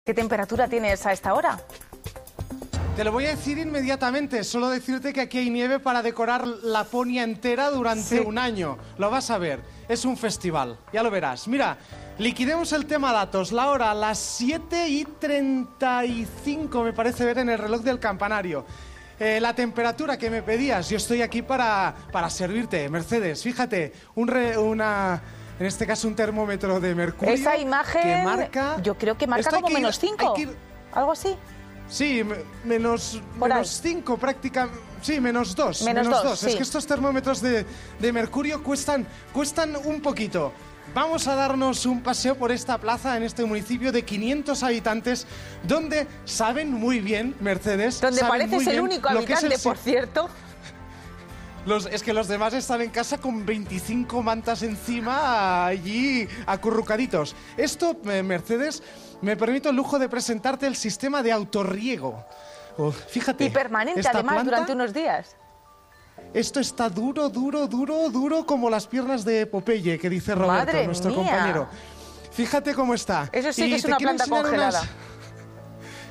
¿Qué temperatura tienes a esta hora? Te lo voy a decir inmediatamente, solo decirte que aquí hay nieve para decorar Laponia entera durante un año. Lo vas a ver, es un festival, ya lo verás. Mira, liquidemos el tema datos. La hora, las 7:35 me parece ver en el reloj del campanario. La temperatura que me pedías, yo estoy aquí para servirte, Mercedes. Fíjate, en este caso un termómetro de mercurio. Esa imagen, que marca, yo creo que marca como -5, algo así. Sí, menos 5 prácticamente. Sí, -2. -2, sí. Es que estos termómetros de mercurio cuestan un poquito. Vamos a darnos un paseo por esta plaza en este municipio de 500 habitantes, donde saben muy bien, Mercedes. Donde pareces el único habitante, por cierto. Es que los demás están en casa con 25 mantas encima, allí acurrucaditos. Esto, Mercedes, me permito el lujo de presentarte el sistema de autorriego. Fíjate. Y permanente, además, durante unos días. Esto está duro como las piernas de Popeye, que dice Roberto, nuestro compañero. Fíjate cómo está. Eso sí que es una planta congelada.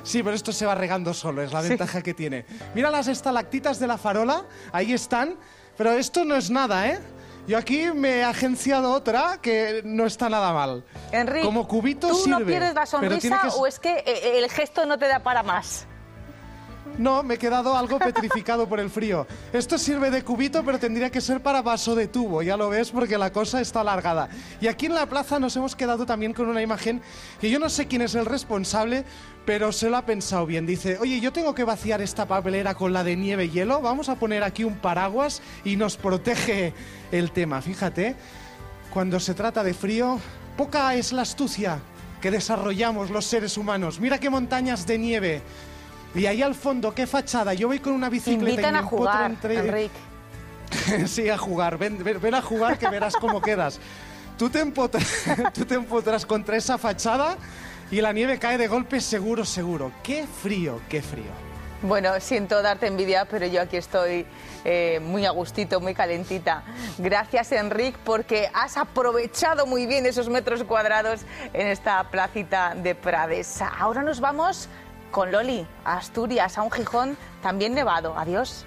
Sí, pero esto se va regando solo, es la ventaja que tiene. Mira las estalactitas de la farola, ahí están, pero esto no es nada, ¿eh? Yo aquí me he agenciado otra que no está nada mal. Enrique, como cubito ¿tú sirve, no pierdes la sonrisa o es que el gesto no te da para más? No, me he quedado algo petrificado por el frío. Esto sirve de cubito, pero tendría que ser para vaso de tubo, ya lo ves, porque la cosa está alargada. Y aquí en la plaza nos hemos quedado también con una imagen que yo no sé quién es el responsable, pero se lo ha pensado bien. Dice, oye, yo tengo que vaciar esta papelera con la de nieve y hielo, vamos a poner aquí un paraguas y nos protege el tema. Fíjate, cuando se trata de frío, poca es la astucia que desarrollamos los seres humanos. Mira qué montañas de nieve. Y ahí al fondo, qué fachada. Yo voy con una bicicleta. Invitan y a jugar, Enrique. Sí, a jugar. Ven a jugar que verás cómo quedas. Tú te empotras contra esa fachada y la nieve cae de golpe seguro. ¡Qué frío, qué frío! Bueno, siento darte envidia, pero yo aquí estoy muy a gustito, muy calentita. Gracias, Enrique, porque has aprovechado muy bien esos metros cuadrados en esta placita de Prades. Ahora nos vamos con Loli a Asturias, a un Gijón también nevado. Adiós.